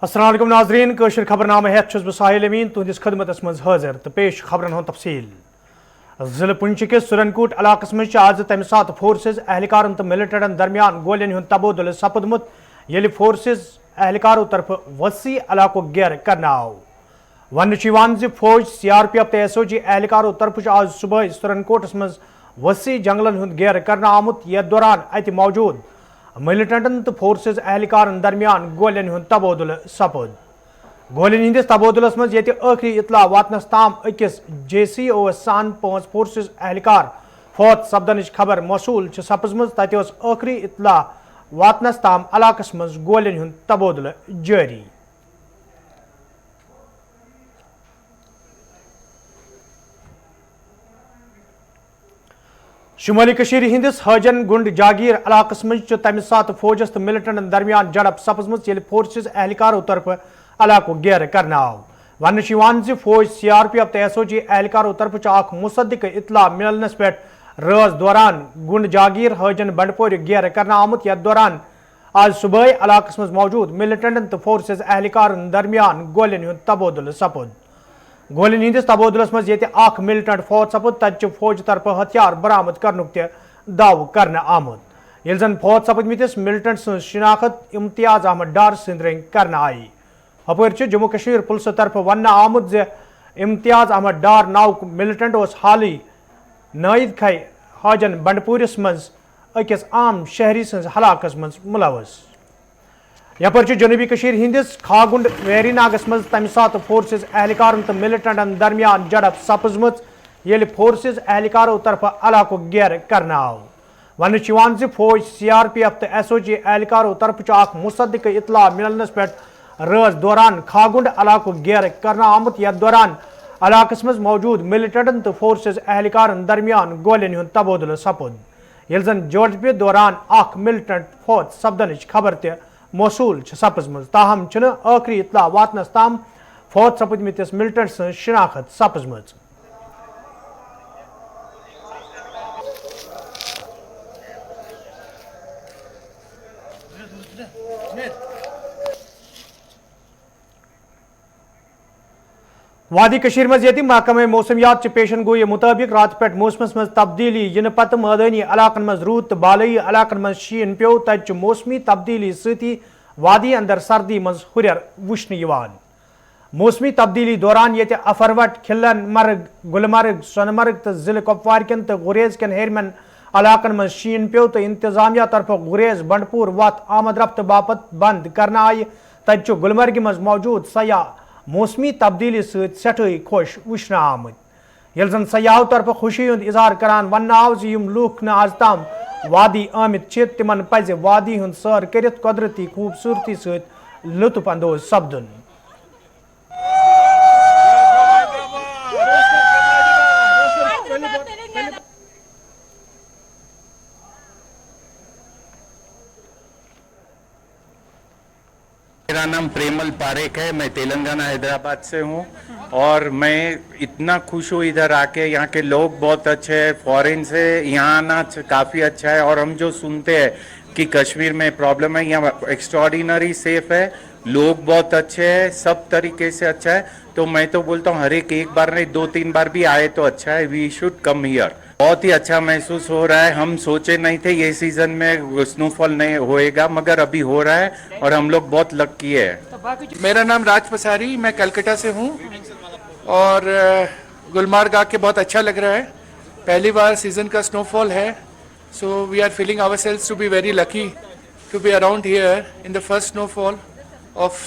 अस्सलाम वालेकुम नाजरीन कशर खबरनामा हेत छुस बह साहिल अमीन तुहदिस खदमतस मज हाजिर तो पेश खबरन हुंद तफसील। जिले पुंछ के सुरनकोट इलाकस मज आज तमि सात फोर्सेज एहलकारन तो मिलिटेंटन दरमियान गोलियन हुंद तबादुल सपदमुत येलि फोर्सेज एहलकारों तरफ वसी इलाको घेर करना आव। वन फौज CRPF तो SOG एहलकारों तरफ आज सुबह सुरनकोटस मज वसी जंगलन हुंद घेर करना आमुत। यथ दौरान अत मौजूद मिलिटेंटन तो फोर्सेज एहलकारन दरमियान गोलियन हुंद तबादुल सपद। गोलियन हंदिस तबादुलस मज ये आखिरी इतला वातनस ताम अकिस JCO सान 5 फोर्सेज एहलकार फौत सपदन खबर मौसूल सपजमज तत आखिरी इतला वातनस ताम इलाकस मज गोलियन हुंद तबादुल जारी। शुमाली कशीर हिंदिस हजन गुंड जागीर इलाकस मज तमि सात फौजस तो मिलिटेंटन दरमियान झड़प सपजमज येलि फोर्सेज एहलकारों तरफ इलाको घेर करना आव। वन फौज CRPF तो SOG एहलकारों तरफ अख मुसद्दिक इतला मिलनस पे राज दौरान गुंड जागीर हजन बंडपोर घेर करना आमुत। यथ दौरान आज सुबह इलाकस मज मौजूद मिलिटेंटन तो फोर्सेज एहलकारन दरमियान गोलियन हुंद तबादुल सपद। गोलियन हंदिस तबादुलस मज ये अख मिलिटेंट फौत सपद तत फौज तरफ हथियार बरामद करनुक दाव कर आमुत। ये जन फौत सपदमिस मिलिटेंट सज शिनाखत इम्तियाज अहमद डार सद रंग कर आई। हपर जम्मू कश्मीर पुलिस तरफ वन आमुत जे इम्तियाज अहमद डार नाव मिलिटेंट हाल नायद खै हाजन बंडपूरिस मज अकिस आम शहरी सज हलाकस मज मुलवस। यपर जनूबी कशीर हिंदिस खागुंड वेरीनागस मज तमि सात फोर्सेज एहलकारन तो मिलिटेंटन दरमियान झड़प सपजमत येलि फोर्सेज एहलकारों तरफ इलाको घेर करना आव। वन फौज CRPF तो SOG एहलकारों तरफ अख मुसद्दिक इतला मिलनस पे राज दौरान खागुंड इलाको घेर करना आमुत। यथ दौरान इलाकस मज मौजूद मिलिटेंटन तो फोर्सेज एहलकारन दरमियान गोलियन हुंद तबादुल सपद। ये जन झड़प दौरान अख मिलिटेंट फौत सपदन खबर मौसूल सपजमज ताहम आखिरी इतला वातनस ताम फौत सपदमिस मिलिटेंट सज शिनाखत सपजमज। वादी कशीर मज ये महकमे मौसमियात पेशन गोई मुताबिक रात पे मौसमस मज तब्दीली इन पत मैदानी इलाकन मज रूद तो बालई इलाकन मज शीन पे तत मौसमी तब्दीली सती वादी अंदर सर्दी मज हुरर वुश्न यवान। मौसमी तब्दीली दौरान ये अफरवट खिलन मर्ग गुलमर्ग सोनमर्ग तो जिले कुपवार कन तो गुरेज कन हेरमन इलाकन मज शीन पे तो इंतजामिया तरफ गुरेज बंडपुर वत आमद रफ्त बापत बंद करना आई। तत गुलमर्ग मज मौजूद सयाह मौसमी तब्दीली सठई खुश वुश्न आमत। ये जन सयाहों तरफ खुशी हुंद इजहार करान वन आव लूख न आज ताम वादी आमित तिमन पज वादी हुंद सैर करित कुदरती खूबसूरती सत लुत्फ अंदोज सपदुन। मेरा नाम प्रेमल पारेख है, मैं तेलंगाना हैदराबाद से हूँ और मैं इतना खुश हूँ इधर आके। यहाँ के लोग बहुत अच्छे हैं, फॉरेन से यहाँ आना काफ़ी अच्छा है। और हम जो सुनते हैं कि कश्मीर में प्रॉब्लम है, यहाँ एक्स्ट्रॉर्डिनरी सेफ है, लोग बहुत अच्छे हैं, सब तरीके से अच्छा है। तो मैं तो बोलता हूँ हर एक बार नहीं 2-3 बार भी आए तो अच्छा है। We should come here. बहुत ही अच्छा महसूस हो रहा है। हम सोचे नहीं थे ये सीजन में स्नोफॉल नहीं होएगा, मगर अभी हो रहा है और हम लोग बहुत लकी है। मेरा नाम राज पसारी, मैं कलकत्ता से हूँ और गुलमर्ग आके बहुत अच्छा लग रहा है। पहली बार सीजन का स्नोफॉल है, so we are feeling ourselves to be very lucky to be around here in the first snowfall of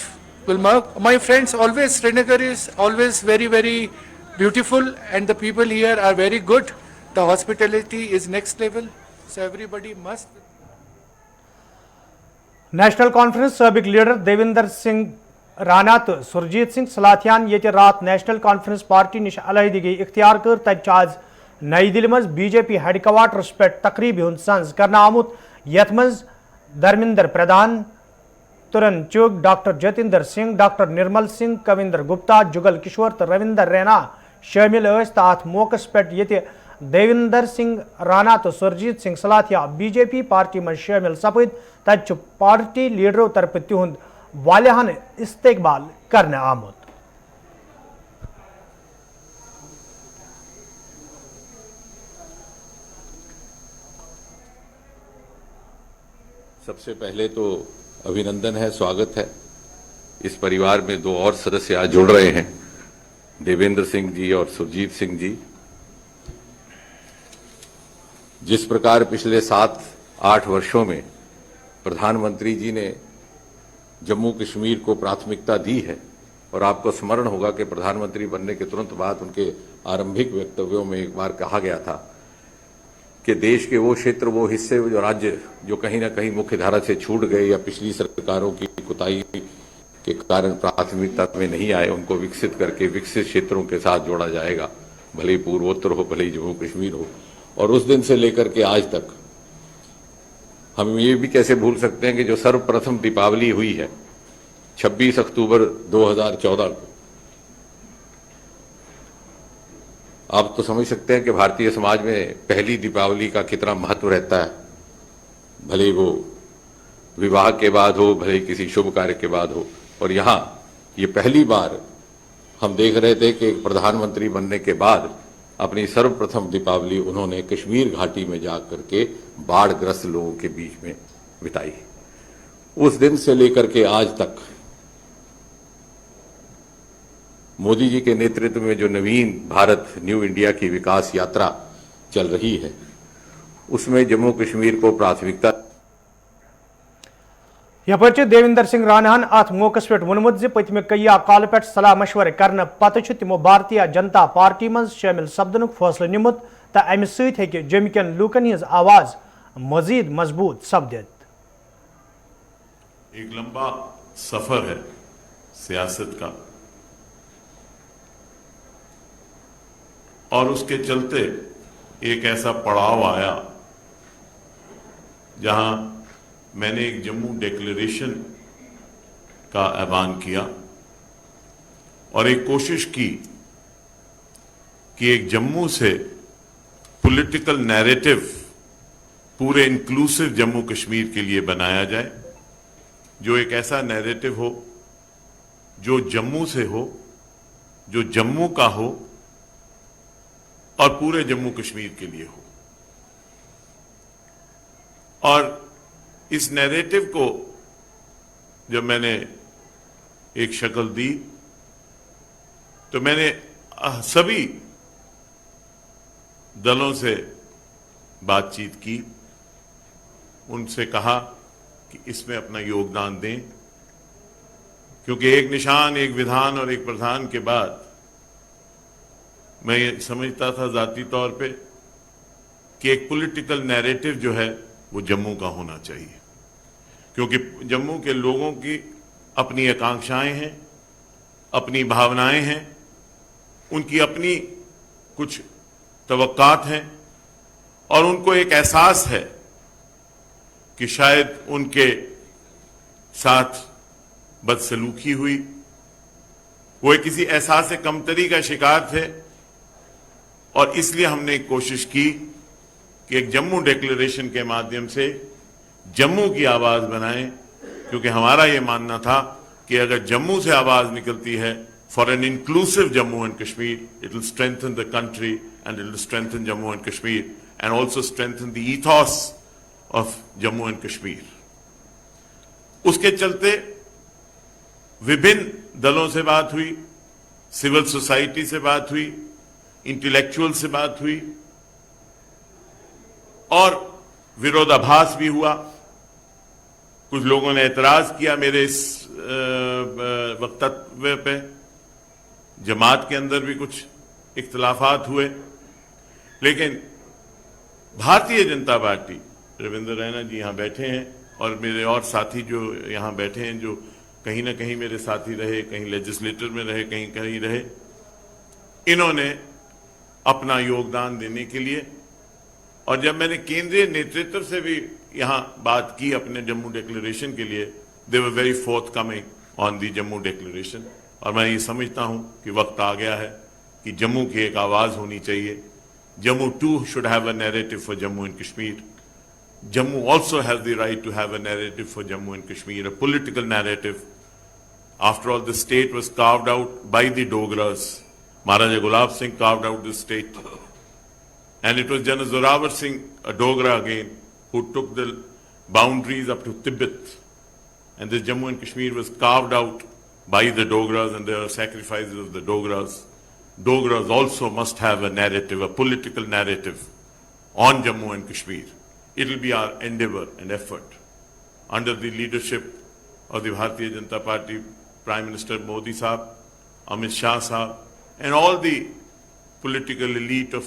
Gulmarg. My friends, always Srinagar is always very beautiful and the people here are very good. The hospitality is next level, so everybody must. National conference सबक leader Devinder Singh Rana तो सुरजीत सिंह सलाथियान ये रात national conference party निश अलहदगी इख्तियार कर तत आज नई दिल्ली मज BJP हेडक्वार्टर्स पे तकरीब हुंद संज करना आमुत। यथ मज धर्मेंद्र प्रधान तुरन चुग डॉक्टर जतिंदर सिंह डॉक्टर निर्मल सिंह कविंदर गुप्ता जुगल किशोर तो रविंदर रैना शामिल अत मौकस पे ये देविंदर सिंह राना तो सुरजीत सिंह सलाथिया BJP पार्टी में शामिल सपद तत पार्टी लीडरों तरफ तिहुंद वालियान इस्तकबाल करने आमुत। सबसे पहले तो अभिनंदन है, स्वागत है। इस परिवार में दो और सदस्य आज जुड़ रहे हैं, देवेंद्र सिंह जी और सुरजीत सिंह जी। जिस प्रकार पिछले 7-8 वर्षों में प्रधानमंत्री जी ने जम्मू कश्मीर को प्राथमिकता दी है, और आपको स्मरण होगा कि प्रधानमंत्री बनने के तुरंत बाद उनके आरंभिक वक्तव्यों में एक बार कहा गया था कि देश के वो क्षेत्र, वो हिस्से, जो राज्य जो कहीं ना कहीं मुख्य धारा से छूट गए या पिछली सरकारों की कुताही के कारण प्राथमिकता में नहीं आए, उनको विकसित करके विकसित क्षेत्रों के साथ जोड़ा जाएगा, भले ही पूर्वोत्तर हो, भले ही जम्मू कश्मीर हो। और उस दिन से लेकर के आज तक हम ये भी कैसे भूल सकते हैं कि जो सर्वप्रथम दीपावली हुई है 26 अक्टूबर 2014 को, आप तो समझ सकते हैं कि भारतीय समाज में पहली दीपावली का कितना महत्व रहता है, भले वो विवाह के बाद हो, भले किसी शुभ कार्य के बाद हो। और यहाँ ये पहली बार हम देख रहे थे कि प्रधानमंत्री बनने के बाद अपनी सर्वप्रथम दीपावली उन्होंने कश्मीर घाटी में जाकर के बाढ़ग्रस्त लोगों के बीच में बिताई। उस दिन से लेकर के आज तक मोदी जी के नेतृत्व में जो नवीन भारत, न्यू इंडिया की विकास यात्रा चल रही है, उसमें जम्मू कश्मीर को प्राथमिकता। यपर देवेंद्र सिंह रानाहन अत मौकस पे वोनमुत पतमे कई काल पे सलाह मशवर करने पत तिमो भारतीय जनता पार्टी मज शामिल सपदन फैसला निमुत तो अमि सत्य जम्मू कन लूकन हज आवाज मजीद मजबूत सपदित। एक लंबा सफर है सियासत का, और उसके चलते एक ऐसा पड़ाव आया जहां मैंने एक जम्मू डिक्लेरेशन का ऐलान किया और एक कोशिश की कि एक जम्मू से पॉलिटिकल नैरेटिव पूरे इंक्लूसिव जम्मू कश्मीर के लिए बनाया जाए, जो एक ऐसा नैरेटिव हो जो जम्मू से हो, जो जम्मू का हो और पूरे जम्मू कश्मीर के लिए हो। और इस नैरेटिव को जब मैंने एक शक्ल दी तो मैंने सभी दलों से बातचीत की, उनसे कहा कि इसमें अपना योगदान दें, क्योंकि एक निशान, एक विधान और एक प्रधान के बाद मैं ये समझता था जाती तौर पे कि एक पॉलिटिकल नैरेटिव जो है वो जम्मू का होना चाहिए, क्योंकि जम्मू के लोगों की अपनी आकांक्षाएं हैं, अपनी भावनाएं हैं, उनकी अपनी कुछ तवक्कात हैं, और उनको एक एहसास है कि शायद उनके साथ बदसलूकी हुई, वो किसी एहसास से कमतरी का शिकार थे। और इसलिए हमने एक कोशिश की कि एक जम्मू डिक्लेरेशन के माध्यम से जम्मू की आवाज बनाएं, क्योंकि हमारा यह मानना था कि अगर जम्मू से आवाज निकलती है for an inclusive Jammu and Kashmir, it will strengthen the country and it will strengthen Jammu and Kashmir and also strengthen the ईथॉस of Jammu and Kashmir. उसके चलते विभिन्न दलों से बात हुई, सिविल सोसाइटी से बात हुई, इंटेलेक्चुअल से बात हुई, और विरोधाभास भी हुआ। कुछ लोगों ने एतराज किया मेरे इस वक्तव्य पे, जमात के अंदर भी कुछ इख्तिलाफात हुए, लेकिन भारतीय जनता पार्टी, रविंद्र रैना जी यहाँ बैठे हैं और मेरे और साथी जो यहाँ बैठे हैं, जो कहीं ना कहीं मेरे साथी रहे, कहीं लेजिस्लेटर में रहे, कहीं कहीं रहे, इन्होंने अपना योगदान देने के लिए, और जब मैंने केंद्रीय नेतृत्व से भी यहाँ बात की अपने जम्मू डिक्लेरेशन के लिए, they were very forthcoming on the Jammu declaration. और मैं ये समझता हूँ कि वक्त आ गया है कि जम्मू की एक आवाज़ होनी चाहिए। Jammu too should have a narrative for Jammu and Kashmir. Jammu also has the right to have a narrative for Jammu and Kashmir, a political narrative After all, the state was carved out by the Dogras. Maharaja Gulab Singh carved out the state. And it was General Zorawar Singh, a Dogra again, who took the boundaries up to Tibet. And this Jammu and Kashmir was carved out by the Dogras, and there are sacrifices of the Dogras. Dogras also must have a narrative, a political narrative on Jammu and Kashmir. It will be our endeavor and effort under the leadership of the Bharatiya Janata Party, Prime Minister Modi Sahab, Amit Shah Sahab, and all the political elite of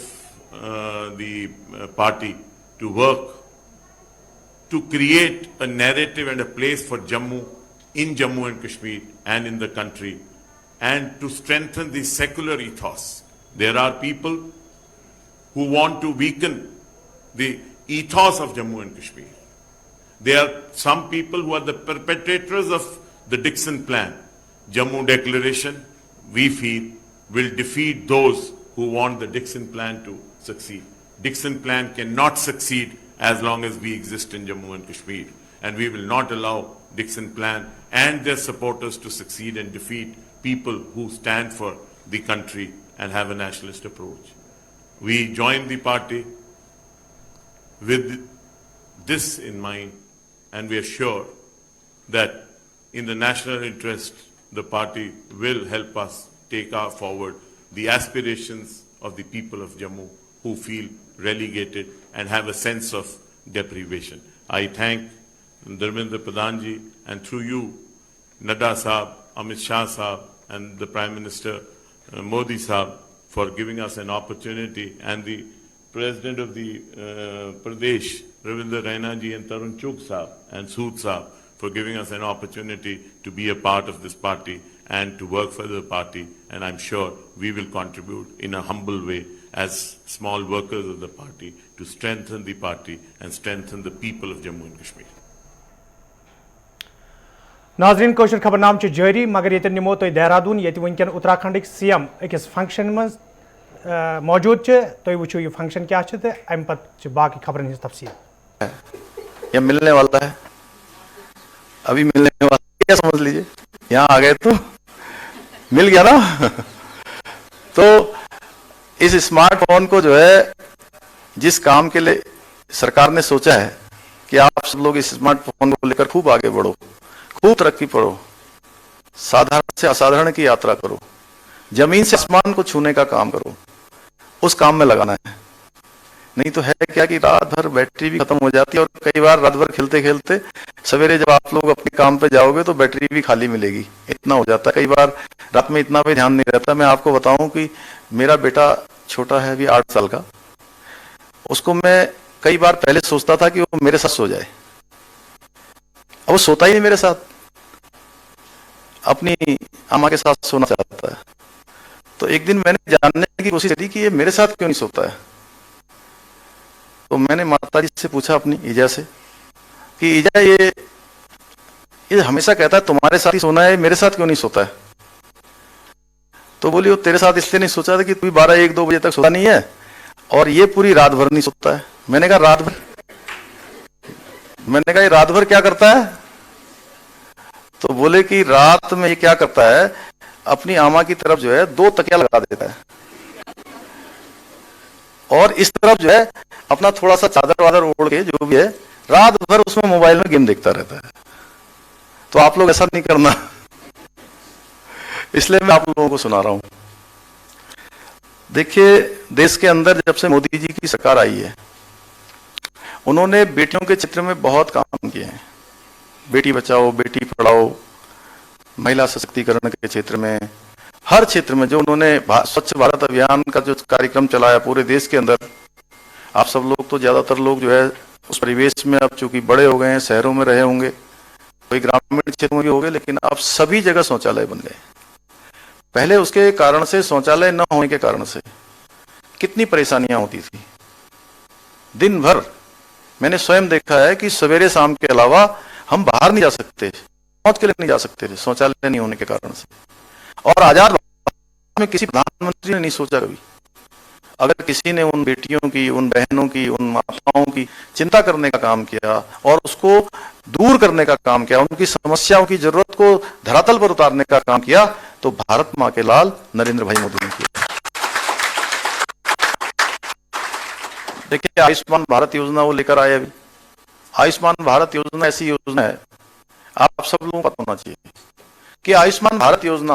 the party to work to create a narrative and a place for Jammu in Jammu and Kashmir and in the country, and to strengthen the secular ethos. There are people who want to weaken the ethos of Jammu and Kashmir. There are some people who are the perpetrators of the Dixon Plan. Jammu Declaration, we feel, will defeat those who want the Dixon Plan to succeed. Dixon Plan cannot succeed as long as we exist in Jammu and Kashmir. And we will not allow Dixon Plan and their supporters to succeed and defeat people who stand for the country and have a nationalist approach. We joined the party with this in mind, and we are sure that in the national interest, the party will help us take forward the aspirations of the people of Jammu who feel relegated and have a sense of deprivation. I thank Dharmendra Pradhanji, and through you, Nadda Sahab, Amit Shah Sahab, and the Prime Minister Modi Sahab for giving us an opportunity, and the President of the Pradesh, Ravindra Raina ji, and Tarun Chugh Sahab and Sood Sahab for giving us an opportunity to be a part of this party and to work for the party. And I'm sure we will contribute in a humble way as small workers of the party to strengthen the party and strengthen the people of Jammu and Kashmir. नाजरीन kosher खबरनाम जारी मगर ये निमो तुम देहरादून ये वनकन Uttarakhand CM अकिस function मज मौजूद तुम वो यह फंक्शन क्या अम पे बाकी खबरन हज तफसील यह मिलने वाला है, अभी मिलने वाला है, क्या समझ लीजिए यहाँ आ गए तो मिल गया ना। तो इस स्मार्टफोन को जो है जिस काम के लिए सरकार ने सोचा है कि आप सब लोग इस स्मार्टफोन को लेकर खूब आगे बढ़ो, खूब तरक्की करो, साधारण से असाधारण की यात्रा करो, जमीन से आसमान को छूने का काम करो, उस काम में लगाना है। नहीं तो है क्या कि रात भर बैटरी भी खत्म हो जाती है, और कई बार रात भर खेलते खेलते सवेरे जब आप लोग अपने काम पे जाओगे तो बैटरी भी खाली मिलेगी, इतना हो जाता है। कई बार रात में इतना भी ध्यान नहीं रहता। मैं आपको बताऊं कि मेरा बेटा छोटा है, अभी 8 साल का, उसको मैं कई बार पहले सोचता था कि वो मेरे साथ सो जाए, अब वो सोता ही नहीं मेरे साथ, अपनी अम्मा के साथ सोना चाहता है। तो एक दिन मैंने जानने की कोशिश की कि ये मेरे साथ क्यों नहीं सोता है। तो मैंने माता जी से पूछा अपनी ईजा से कि ईजा ये हमेशा कहता है तुम्हारे साथ ही सोना है, मेरे साथ क्यों नहीं सोता है। तो बोली वो तेरे साथ इसलिए नहीं सोचा था कि तू 12-1-2 बजे तक सोता नहीं है और ये पूरी रात भर नहीं सोता है। मैंने कहा रात भर, मैंने कहा ये रात भर क्या करता है। तो बोले कि रात में ये क्या करता है, अपनी आमा की तरफ जो है 2 तकिया लगा देता है और इस तरफ जो है अपना थोड़ा सा चादर वादर ओढ़ के जो भी है रात भर उसमें मोबाइल में गेम देखता रहता है। तो आप लोग ऐसा नहीं करना, इसलिए मैं आप लोगों को सुना रहा हूं। देखिए, देश के अंदर जब से मोदी जी की सरकार आई है, उन्होंने बेटियों के क्षेत्र में बहुत काम किए हैं। बेटी बचाओ, बेटी पढ़ाओ, महिला सशक्तिकरण के क्षेत्र में, हर क्षेत्र में जो उन्होंने स्वच्छ भारत अभियान का जो कार्यक्रम चलाया पूरे देश के अंदर। आप सब लोग तो ज्यादातर लोग जो है उस परिवेश में अब चूंकि बड़े हो गए हैं, शहरों में रहे होंगे, कोई ग्रामीण क्षेत्रों में भी हो गए, लेकिन अब सभी जगह शौचालय बन गए। पहले उसके कारण से, शौचालय न होने के कारण से कितनी परेशानियां होती थी। दिन भर मैंने स्वयं देखा है कि सवेरे शाम के अलावा हम बाहर नहीं जा सकते, मौत के लिए नहीं जा सकते थे, शौचालय नहीं होने के कारण से। और आजाद में किसी प्रधानमंत्री ने नहीं सोचा कभी, अगर किसी ने उन बेटियों की, उन बहनों की, उन माताओं की चिंता करने का काम किया और उसको दूर करने का काम किया, उनकी समस्याओं की जरूरत को धरातल पर उतारने का काम किया, तो भारत मां के लाल नरेंद्र भाई मोदी ने किया। देखिए, आयुष्मान भारत योजना वो लेकर आए अभी। आयुष्मान भारत योजना ऐसी योजना है, आप सब लोगों को पता होना चाहिए कि आयुष्मान भारत योजना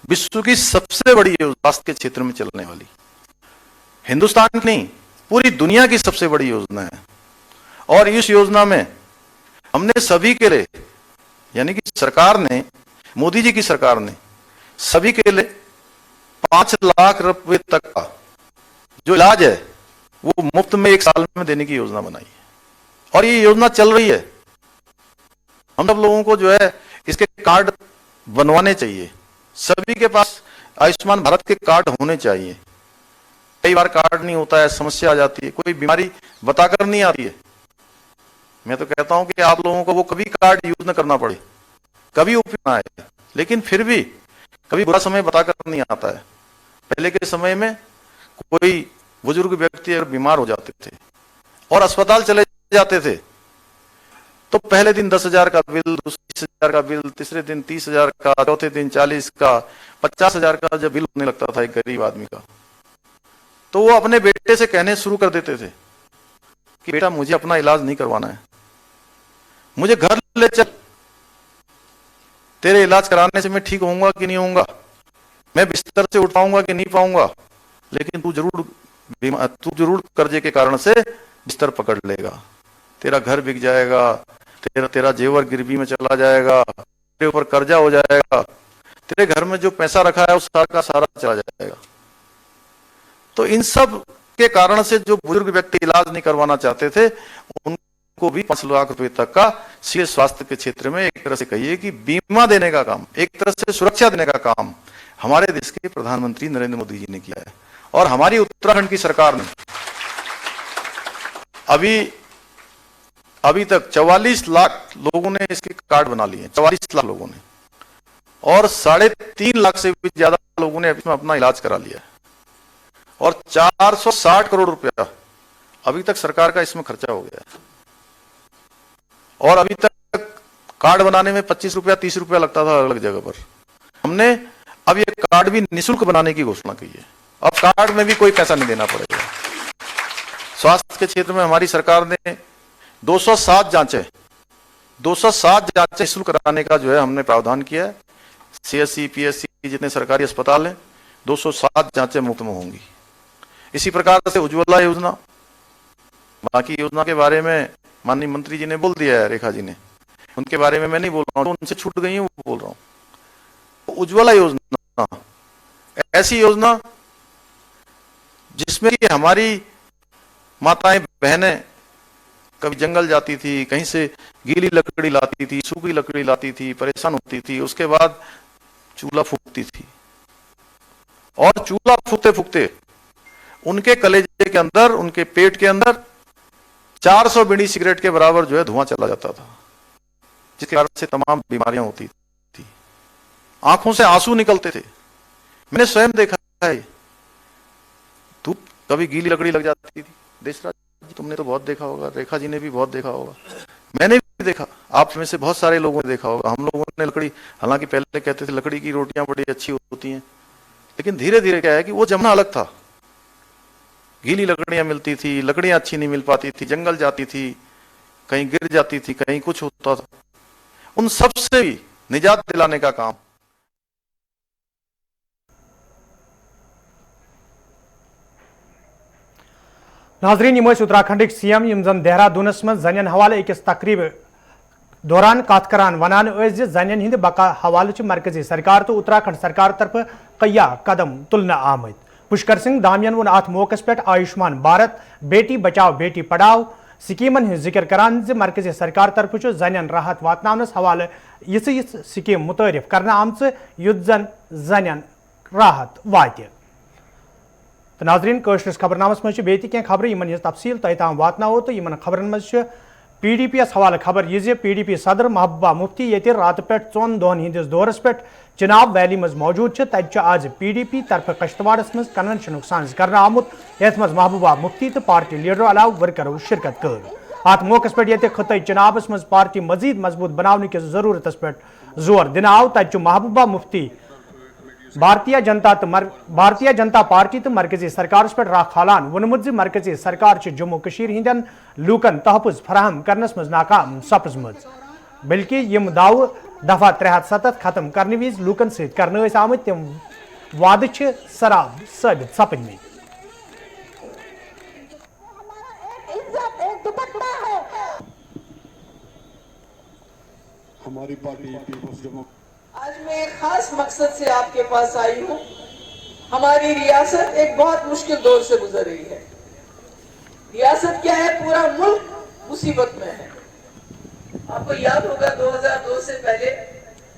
विश्व की सबसे बड़ी योजना स्वास्थ्य के क्षेत्र में चलने वाली, हिंदुस्तान की नहीं पूरी दुनिया की सबसे बड़ी योजना है। और इस योजना में हमने सभी के लिए, यानी कि सरकार ने, मोदी जी की सरकार ने सभी के लिए 5 लाख रुपए तक का जो इलाज है वो मुफ्त में 1 साल में देने की योजना बनाई है। और ये योजना चल रही है। हम सब लोगों को जो है इसके कार्ड बनवाने चाहिए, सभी के पास आयुष्मान भारत के कार्ड होने चाहिए। कई बार कार्ड नहीं होता है, समस्या आ जाती है, कोई बीमारी बताकर नहीं आती है। मैं तो कहता हूं कि आप लोगों को वो कभी कार्ड यूज न करना पड़े, कभी उपयोग ना आए, लेकिन फिर भी कभी बुरा समय बताकर नहीं आता है। पहले के समय में कोई बुजुर्ग व्यक्ति अगर बीमार हो जाते थे और अस्पताल चले जाते थे तो पहले दिन 10,000 का बिल, दूसरे 20,000 का बिल, तीसरे दिन 30,000 का, चौथे दिन 40 का, 50,000 का जब बिल होने लगता था एक गरीब आदमी का, तो वो अपने बेटे से कहने शुरू कर देते थे कि बेटा मुझे अपना इलाज नहीं करवाना है, मुझे घर ले चल, तेरे इलाज कराने से मैं ठीक होऊंगा कि नहीं होऊंगा, मैं बिस्तर से उठ पाऊंगा कि नहीं पाऊंगा, लेकिन तू जरूर कर्जे के कारण से बिस्तर पकड़ लेगा, तेरा घर बिक जाएगा, तेरा जेवर गिरवी में चला जाएगा, तेरे ऊपर कर्जा हो जाएगा, तेरे घर में जो पैसा रखा है उस सारा का सारा चला जाएगा। तो इन सब के कारण से जो बुजुर्ग व्यक्ति इलाज नहीं करवाना चाहते थे उनको भी 5 लाख रुपए तक का सीधे स्वास्थ्य के क्षेत्र में एक तरह से कहिए कि बीमा देने का काम, एक तरह से सुरक्षा देने का काम हमारे देश के प्रधानमंत्री नरेंद्र मोदी जी ने किया है। और हमारी उत्तराखंड की सरकार ने अभी तक 44 लाख लोगों ने इसके कार्ड बना लिए, 44 लाख लोगों ने, और 3.5 लाख से भी ज्यादा लोगों ने इसमें अपना इलाज करा लिया है। और 460 करोड़ रुपया अभी तक सरकार का इसमें खर्चा हो गया है। और अभी तक कार्ड बनाने में 25 रुपया 30 रुपया लगता था अलग जगह पर। हमने अब ये कार्ड भी निःशुल्क बनाने की घोषणा की है। अब कार्ड में भी कोई पैसा नहीं देना पड़ेगा। स्वास्थ्य के क्षेत्र में हमारी सरकार ने 207 जांचें निःशुल्क कराने का जो है हमने प्रावधान किया है। CSC, PSC जितने सरकारी अस्पताल हैं 207 जांचें मुफ्त में होंगी। इसी प्रकार से उज्ज्वला योजना, बाकी योजना के बारे में माननीय मंत्री जी ने बोल दिया है, रेखा जी ने, उनके बारे में मैं नहीं बोल रहा हूँ, उनसे छूट गई है वो बोल रहा हूँ। उज्ज्वला योजना ऐसी योजना जिसमें कि हमारी माताएं बहनें कभी जंगल जाती थी, कहीं से गीली लकड़ी लाती थी, सूखी लकड़ी लाती थी, परेशान होती थी, उसके बाद चूल्हा फूकती थी, और चूल्हा फूकते फूकते उनके कलेजे के अंदर, उनके पेट के अंदर 400 बीड़ी सिगरेट के बराबर जो है धुआं चला जाता था, जिसके कारण से तमाम बीमारियां होती थी, आंखों से आंसू निकलते थे। मैंने स्वयं देखा है। धूप कभी गीली लकड़ी लग जाती थी, देशराज जी तुमने तो बहुत देखा होगा, रेखा जी ने भी बहुत देखा होगा, मैंने भी देखा, आप में से बहुत सारे लोगों ने देखा होगा। हम लोगों ने लकड़ी, हालांकि पहले कहते थे लकड़ी की रोटियां बड़ी अच्छी होती हैं, लेकिन धीरे धीरे क्या है कि वो जमाना अलग था। गीली लकड़ियां मिलती थी, लकड़ियां अच्छी नहीं मिल पाती थी, जंगल जाती थी, कहीं गिर जाती थी, कहीं कुछ होता था। उन सब से भी निजात दिलाने का काम नाजरीन यम उत्तराखंड CM यम जन देहरादूनस मं जन हवाले अकिस तकरीब दौरान कत करान वनान जन हिंद बका हवाले मरकजी सरकार तो उत्तराखंड सरकार तरफ कया कदम तुलना आमद। पुष्कर सिंह दामियन वोन अत मौके पे आयुष्मान भारत, बेटी बचाओ बेटी पढ़ाओ स्कीमन हज जिक्र करान मरकजी सरकार तरफ जन राहत वातनावनस हवाले यिस स्कीम मुतारिफ करना आमच युत जन जन राहत वात। नाजरीन कशरिस खबरनामस मज बे कह खबर इन तफसील तह ताम वातनावो तो इन खबरन मज PDP हवाले खबर यह PDP सदर महबूबा मुफ्ती ये रात पे 4 दोहन हंदिस दौरस पे चिनाब वैली मज मौजूद तत आज PDP तरफ कश्तवाड़स मज कन्वेंशन साज कर आमुत यथ मज महबूबा मुफ्ती तो पार्टी लीडरों अलाव वर्करों शिरकत कर अत मौके पे ये खत्े चिनाबस मज पार्टी मजीद मजबूत बनाने की जरूरत पे जोर दिन आव तत महबूबा मुफ्ती भारतीय जनता पार्टी तो मरकजी सरकार पे राख खालान वोनमुत मरकजी सरकार जम्मू कशीर हिंदन लूकन तहफ़ुज़ फराहम करनस मज नाकाम सपजमज बल्कि यम दाव दफा 370 खत्म करने विज लूकन सत करने आमत तम वाद सराब साबित सपदमत। हमारी पार्टी आज मैं एक खास मकसद से आपके पास आई हूँ। हमारी रियासत एक बहुत मुश्किल दौर से गुजर रही है। रियासत क्या है, पूरा मुल्क मुसीबत में है। आपको याद होगा 2002 से पहले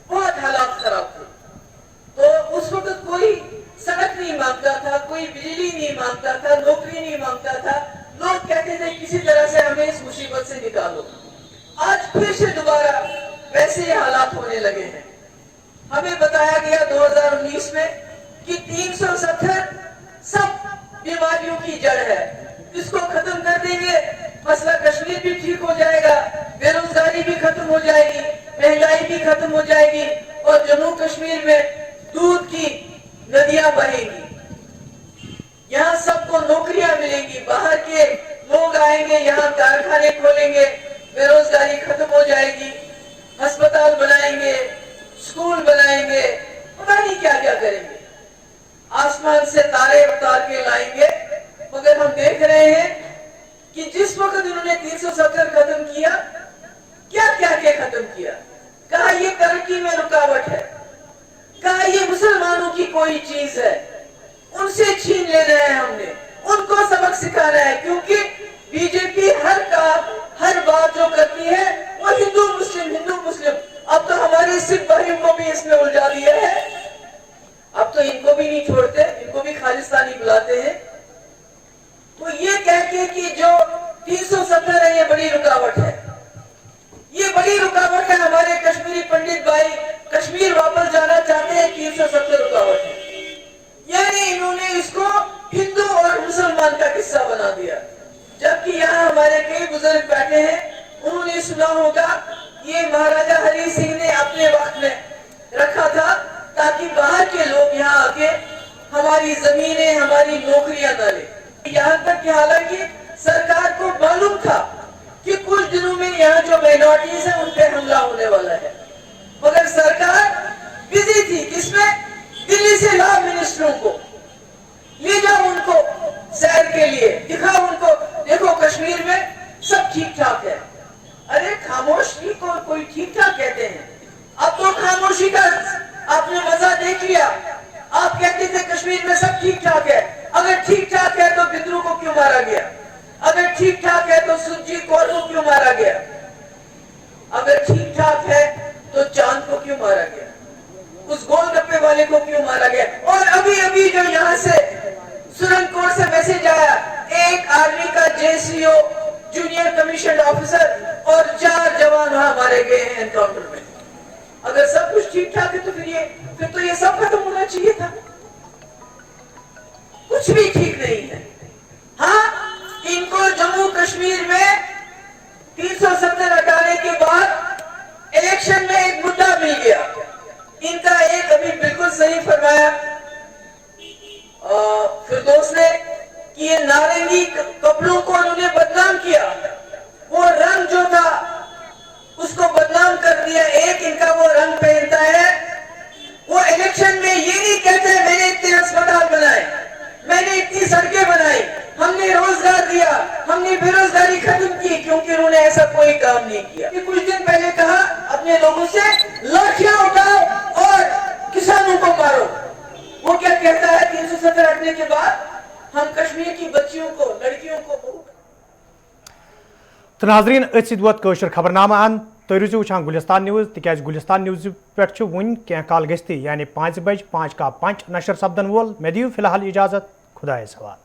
बहुत हालात खराब थे, तो उस वक्त कोई सड़क नहीं मांगता था, कोई बिजली नहीं मांगता था, नौकरी नहीं मांगता था। लोग कहते थे किसी तरह से हमें इस मुसीबत से निकालो। आज फिर से दोबारा वैसे ही हालात होने लगे हैं। हमें बताया गया 2019 में कि 370 सब बीमारियों की जड़ है, इसको खत्म कर देंगे, मसला कश्मीर भी ठीक हो जाएगा, बेरोजगारी भी खत्म हो जाएगी, महंगाई भी खत्म हो जाएगी और जम्मू कश्मीर में दूध की नदियां बहेंगी। यहाँ सबको नौकरियां मिलेंगी, बाहर के लोग आएंगे, यहाँ कारखाने खोलेंगे, बेरोजगारी खत्म हो जाएगी, अस्पताल बनाएंगे, स्कूल बनाएंगे, पता नहीं क्या क्या करेंगे, आसमान से तारे उतार के लाएंगे। मगर हम देख रहे हैं कि जिस वक्त उन्होंने 370 खत्म किया, क्या क्या क्या खत्म किया। कहा ये तरक्की में रुकावट है, कहा ये मुसलमानों की कोई चीज है, उनसे छीन लेना है, हमने उनको सबक सिखाना है। क्योंकि बीजेपी हर बात जो करती है वो हिंदू मुस्लिम। अब तो हमारे सिख भाइयों को भी इसमें उलझा दिया है। अब तो इनको भी नहीं छोड़ते, इनको भी खालिस्तानी बुलाते हैं। तो ये कहते कि जो 370 है ये बड़ी रुकावट है, ये बड़ी रुकावट है। हमारे कश्मीरी पंडित भाई कश्मीर वापस जाना चाहते हैं, 370 रुकावट है। यानी इन्होंने इसको हिंदू और मुसलमान का किस्सा बना दिया। जबकि यहाँ हमारे कई बुजुर्ग बैठे हैं, उन्होंने सुना होगा ये महाराजा हरि सिंह ने अपने वक्त में रखा था ताकि बाहर के लोग यहाँ आके हमारी जमीनें, हमारी नौकरियां न ले। यहाँ तक कि हालांकि सरकार को मालूम था कि कुछ दिनों में यहाँ जो माइनॉरिटीज है उन पर हमला होने वाला है, मगर सरकार बिजी थी। किसमें? दिल्ली से ला मिनिस्टरों को, ले जाओ उनको सैर के लिए, दिखाओ उनको, देखो कश्मीर में सब ठीक ठाक है। अरे खामोशी को कोई ठीक ठाक कहते हैं? अब तो खामोशी का आपने मजा देख लिया। आप कहते थे कश्मीर में सब ठीक ठाक है। अगर ठीक ठाक है तो बिंद्रू को क्यों मारा गया? अगर ठीक ठाक है तो सुरजीत कौर को क्यों मारा गया? अगर ठीक ठाक है तो चांद को क्यों मारा गया? उस गोलगप्पे वाले को क्यों मारा गया? और अभी अभी जो यहाँ से सुरंग कोर्ट से मैसेज आया, एक आर्मी का JCO जूनियर कमीशन ऑफिसर और 4 जवान वहां मारे गए हैं एनकाउंटर में। अगर सब कुछ ठीक ठाक है तो फिर तो ये सब खत्म होना चाहिए था। कुछ भी ठीक नहीं है। हाँ, इनको जम्मू कश्मीर में 370 हटाने के बाद इलेक्शन में एक मुद्दा मिल गया। इनका एक अभी बिल्कुल सही फरमाया फिरदौस ने कि ये नारंगी कपड़ों को उन्होंने बदनाम किया, वो रंग जो था उसको बदनाम कर दिया। एक इनका वो रंग पहनता है, वो इलेक्शन में ये नहीं कहते मैंने इतने अस्पताल बनाए, मैंने इतनी सड़कें बनाई, हमने रोजगार दिया, हमने बेरोजगारी खत्म की, क्योंकि उन्होंने ऐसा कोई काम नहीं किया। कि कुछ दिन पहले कहा अपने लोगों से लाठियां उठाओ और किसानों को मारो। वो क्या कहता है 370 हटने के बाद हम कश्मीर की बच्चियों को, लड़कियों को। तो नाजरीन वोत खबरनामा अन तुम रूजू वुचान गुलिस्तान न्यूज़ तिकाज गुलिस्तान न्यूज़ पे वन क्या काल गस्ती यानी 5 बज 5 का 5 नशर सपदन वोल। मे दियो फिलहाल इजाजत, खुदा सवाल।